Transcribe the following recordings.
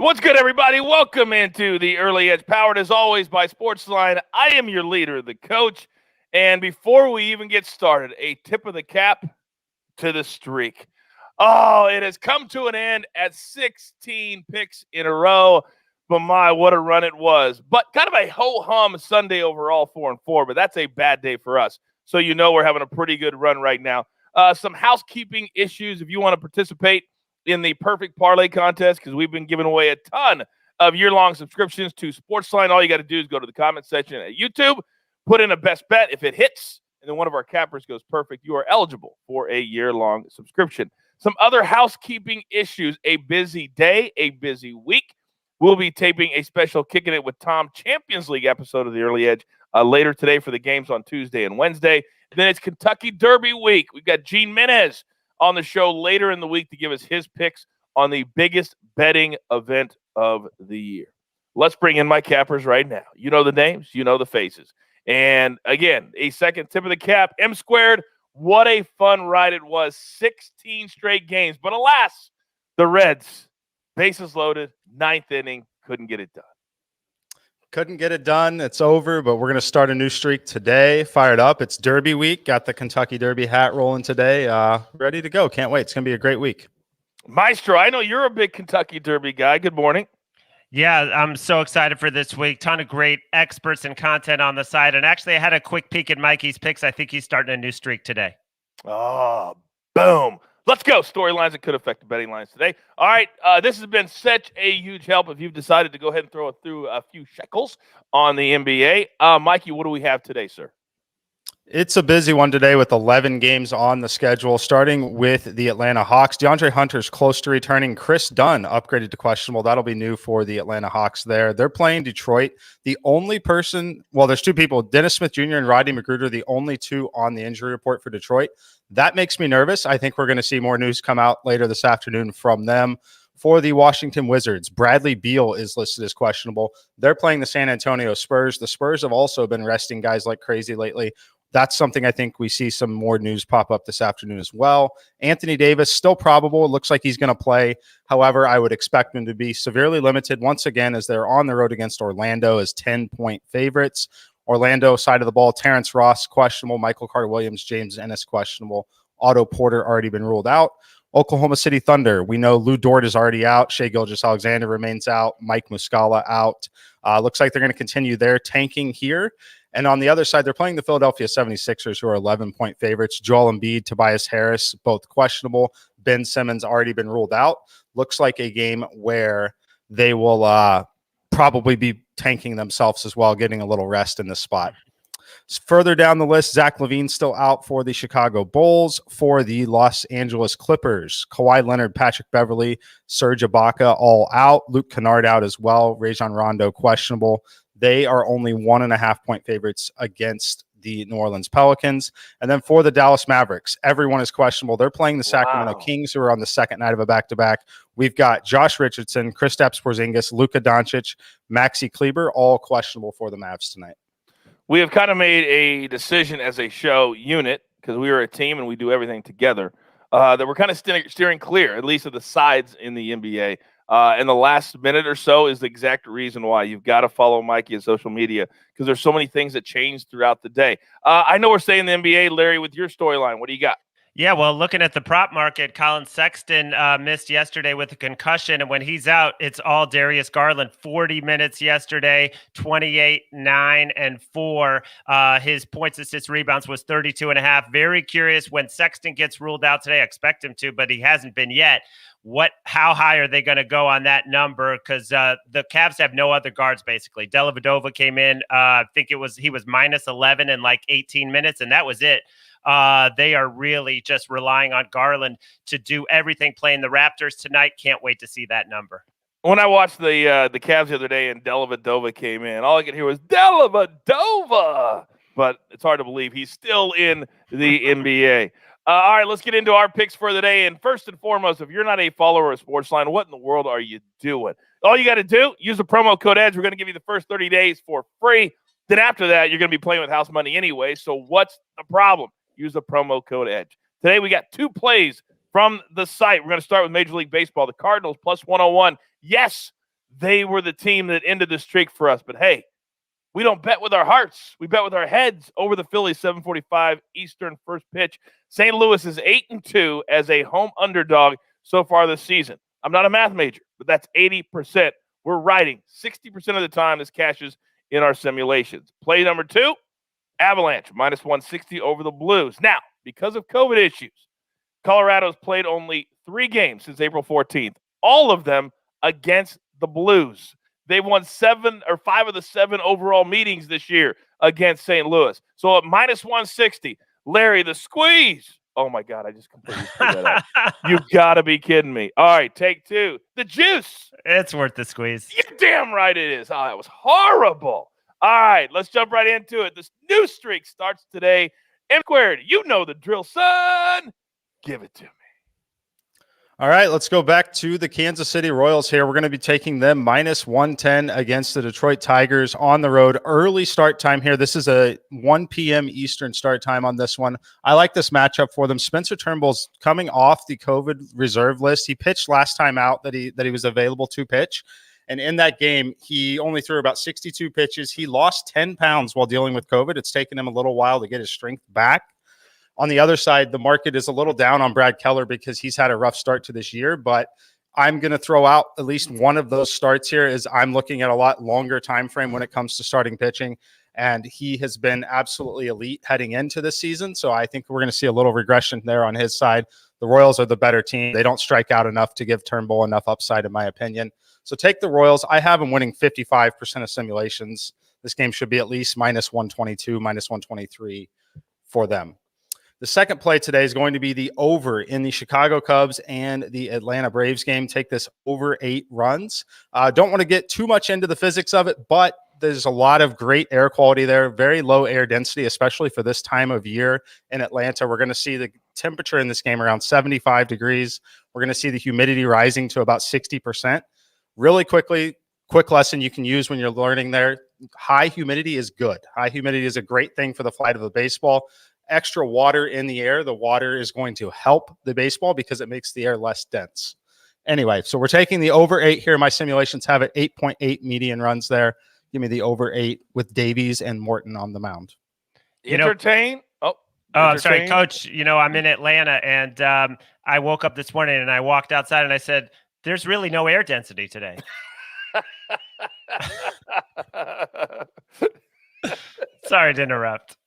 What's good, everybody? Welcome into the Early Edge, powered as always by SportsLine. I am your leader, the coach. And before we even get started, a tip of the cap to the streak. Oh, it has come to an end at 16 picks in a row. But my, what a run it was. But kind of a ho-hum Sunday overall, 4-4. But that's a bad day for us. So you know we're having a pretty good run right now. Some housekeeping issues if you want to participate in the perfect parlay contest, because we've been giving away a ton of year-long subscriptions to SportsLine. All you got to do is go to the comment section at YouTube, put in a best bet. If it hits and then one of our cappers goes perfect, you are eligible for a year-long subscription. Some other housekeeping issues: a busy day, a busy week. We'll be taping a special Kicking It with Tom Champions League episode of the Early Edge later today for the games on Tuesday and Wednesday. Then it's Kentucky Derby week. We've got Gene Menez on the show later in the week to give us his picks on the biggest betting event of the year. Let's bring in my cappers right now. You know the names, you know the faces. And again, a second tip of the cap, M Squared. What a fun ride it was. 16 straight games. But alas, the Reds, bases loaded, ninth inning, couldn't get it done. Couldn't get it done. It's over, but we're going to start a new streak today. Fired up. It's Derby week. Got the Kentucky Derby hat rolling today. Ready to go. Can't wait. It's going to be a great week. Maestro, I know you're a big Kentucky Derby guy. Good morning. Yeah, I'm so excited for this week. Ton of great experts and content on the side. And actually, I had a quick peek at Mikey's picks. I think he's starting a new streak today. Oh, boom. Let's go. Storylines that could affect the betting lines today. All right, this has been such a huge help if you've decided to go ahead and throw through a few shekels on the NBA. Mikey, what do we have today, sir? It's a busy one today with 11 games on the schedule, starting with the Atlanta Hawks. DeAndre Hunter's close to returning. Chris Dunn upgraded to questionable. That'll be new for the Atlanta Hawks there. They're playing Detroit. The only person, well, there's two people, Dennis Smith Jr. and Rodney McGruder, the only two on the injury report for Detroit. That makes me nervous. I think we're going to see more news come out later this afternoon from them. For the Washington Wizards, Bradley Beal is listed as questionable. They're playing the San Antonio Spurs. The Spurs have also been resting guys like crazy lately. That's something I think we see some more news pop up this afternoon as well. Anthony Davis, still probable. It looks like he's going to play. However, I would expect him to be severely limited once again as they're on the road against Orlando as 10-point favorites. Orlando side of the ball, Terrence Ross, questionable. Michael Carter-Williams, James Ennis, questionable. Otto Porter already been ruled out. Oklahoma City Thunder, we know Lou Dort is already out. Shai Gilgeous-Alexander remains out. Mike Muscala out. Looks like they're going to continue their tanking here. And on the other side, they're playing the Philadelphia 76ers, who are 11-point favorites. Joel Embiid, Tobias Harris, both questionable. Ben Simmons already been ruled out. Looks like a game where they will probably be tanking themselves as well, getting a little rest in this spot. Further down the list, Zach LaVine still out for the Chicago Bulls. For the Los Angeles Clippers, Kawhi Leonard, Patrick Beverley, Serge Ibaka all out. Luke Kennard out as well. Rajon Rondo questionable. They are only 1.5-point favorites against the New Orleans Pelicans. And then for the Dallas Mavericks, everyone is questionable. They're playing the Sacramento Kings, who are on the second night of a back-to-back. We've got Josh Richardson, Kristaps Porzingis, Luka Doncic, Maxi Kleber, all questionable for the Mavs tonight. We have kind of made a decision as a show unit, because we are a team and we do everything together, that we're kind of steering clear, at least of the sides in the NBA. And the last minute or so is the exact reason why. You've got to follow Mikey on social media, because there's so many things that change throughout the day. I know we're staying in the NBA. Larry, with your storyline, what do you got? Yeah, well, looking at the prop market, Colin Sexton missed yesterday with a concussion, and when he's out, it's all Darius Garland. 40 minutes yesterday, 28, 9, and 4. His points, assists, rebounds was 32.5. Very curious when Sexton gets ruled out today. I expect him to, but he hasn't been yet. How high are they going to go on that number? Because the Cavs have no other guards, basically. Dellavedova came in, I think he was minus 11 in like 18 minutes, and that was it. They are really just relying on Garland to do everything, playing the Raptors tonight. Can't wait to see that number. When I watched the Cavs the other day and Dellavedova came in, all I could hear was Dellavedova. But it's hard to believe he's still in the NBA. All right, let's get into our picks for the day. And first and foremost, if you're not a follower of SportsLine, what in the world are you doing? All you got to do, use the promo code EDGE. We're going to give you the first 30 days for free. Then after that, you're going to be playing with house money anyway. So what's the problem? Use the promo code EDGE. Today, we got two plays from the site. We're going to start with Major League Baseball. The Cardinals plus 101. Yes, they were the team that ended the streak for us. But hey, we don't bet with our hearts. We bet with our heads over the Phillies, 7:45 Eastern first pitch. St. Louis is 8-2 as a home underdog so far this season. I'm not a math major, but that's 80%. We're riding 60% of the time this cashes in our simulations. Play number 2, Avalanche, -160 over the Blues. Now, because of COVID issues, Colorado's played only 3 games since April 14th, all of them against the Blues. They won 5 of the 7 overall meetings this year against St. Louis. So at -160, Larry, the squeeze. Oh, my God, I just completely screwed that up. You've got to be kidding me. All right, take 2. The juice. It's worth the squeeze. You're damn right it is. Oh, that was horrible. All right, let's jump right into it. This new streak starts today. M-squared, you know the drill, son. Give it to me. All right, let's go back to the Kansas City Royals here. We're going to be taking them -110 against the Detroit Tigers on the road. Early start time here. This is a 1 p.m. Eastern start time on this one. I like this matchup for them. Spencer Turnbull's coming off the COVID reserve list. He pitched last time out that he was available to pitch. And in that game, he only threw about 62 pitches. He lost 10 pounds while dealing with COVID. It's taken him a little while to get his strength back. On the other side, the market is a little down on Brad Keller because he's had a rough start to this year, but I'm going to throw out at least one of those starts here as I'm looking at a lot longer time frame when it comes to starting pitching, and he has been absolutely elite heading into this season, so I think we're going to see a little regression there on his side. The Royals are the better team. They don't strike out enough to give Turnbull enough upside, in my opinion. So take the Royals. I have them winning 55% of simulations. This game should be at least -122, -123 for them. The second play today is going to be the over in the Chicago Cubs and the Atlanta Braves game. Take this over 8 runs. Don't want to get too much into the physics of it, but there's a lot of great air quality there, very low air density, especially for this time of year in Atlanta. We're going to see the temperature in this game around 75 degrees. We're going to see the humidity rising to about 60%. Really quick lesson you can use when you're learning there. High humidity is good. High humidity is a great thing for the flight of a baseball. Extra water in the air, the water is going to help the baseball because it makes the air less dense. Anyway, so we're taking the over 8 here. My simulations have it 8.8 median runs there. Give me the over 8 with Davies and Morton on the mound. Entertain. I'm sorry, Coach. I'm in Atlanta, and I woke up this morning and I walked outside and I said, there's really no air density today. Sorry to interrupt.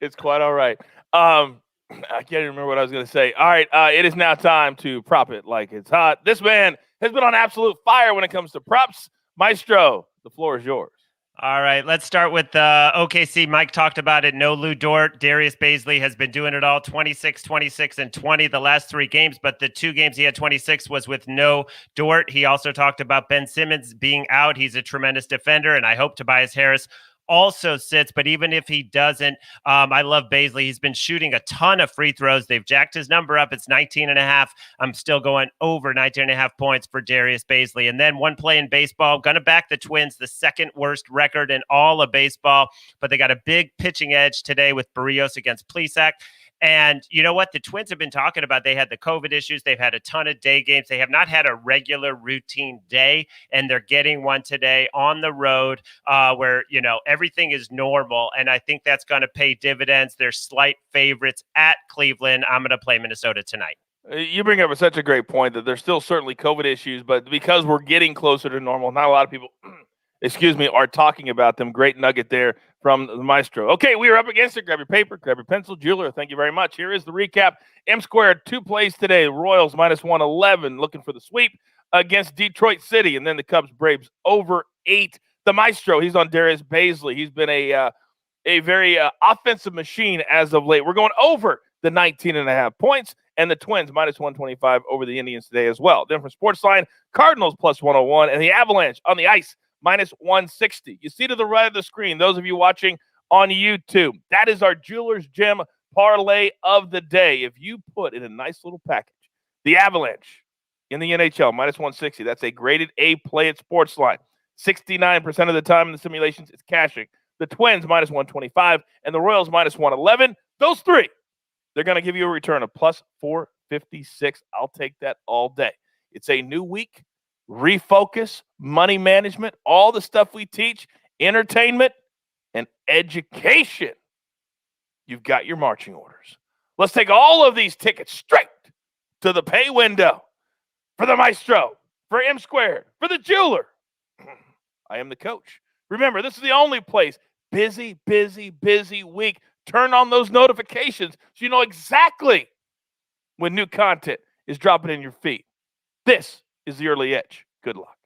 It's quite all right. I can't even remember what I was going to say. All right, it is now time to prop it like it's hot. This man has been on absolute fire when it comes to props. Maestro, the floor is yours. All right, let's start with OKC. Mike talked about it. No Lou Dort. Darius Baisley has been doing it all, 26, 26, and 20 the last 3 games, but the 2 games he had 26 was with no Dort. He also talked about Ben Simmons being out. He's a tremendous defender, and I hope Tobias Harris also sits, but even if he doesn't, I love Baisley. He's been shooting a ton of free throws. They've jacked his number up. It's 19.5. I'm still going over 19.5 points for Darius Baisley. And then one play in baseball, going to back the Twins, the second worst record in all of baseball, but they got a big pitching edge today with Barrios against Plesac. And you know what? The Twins have been talking about, they had the COVID issues. They've had a ton of day games. They have not had a regular routine day, and they're getting one today on the road where, everything is normal. And I think that's going to pay dividends. They're slight favorites at Cleveland. I'm going to play Minnesota tonight. You bring up such a great point that there's still certainly COVID issues, but because we're getting closer to normal, not a lot of people are talking about them. Great nugget there from the Maestro. Okay, we are up against it. Grab your paper, grab your pencil. Jeweler, thank you very much. Here is the recap. M-squared, 2 plays today. Royals -111, looking for the sweep against Detroit City. And then the Cubs Braves over 8. The Maestro, he's on Darius Baisley. He's been a very offensive machine as of late. We're going over the 19.5 points. And the Twins -125 over the Indians today as well. Then for SportsLine, Cardinals +101, and the Avalanche on the ice -160. You see to the right of the screen, those of you watching on YouTube, that is our Jeweler's Gem parlay of the day. If you put in a nice little package, the Avalanche in the NHL -160, that's a graded A play at SportsLine. 69% of the time in the simulations, it's cashing. The Twins -125 and the Royals -111. Those 3, they're going to give you a return of +456. I'll take that all day. It's a new week, refocus, money management, all the stuff we teach, entertainment, and education. You've got your marching orders. Let's take all of these tickets straight to the pay window for the maestro, for M Squared, for the jeweler. I am the coach. Remember, this is the only place. Busy, busy, busy week. Turn on those notifications so you know exactly when new content is dropping in your feed. This is the Early Edge. Good luck.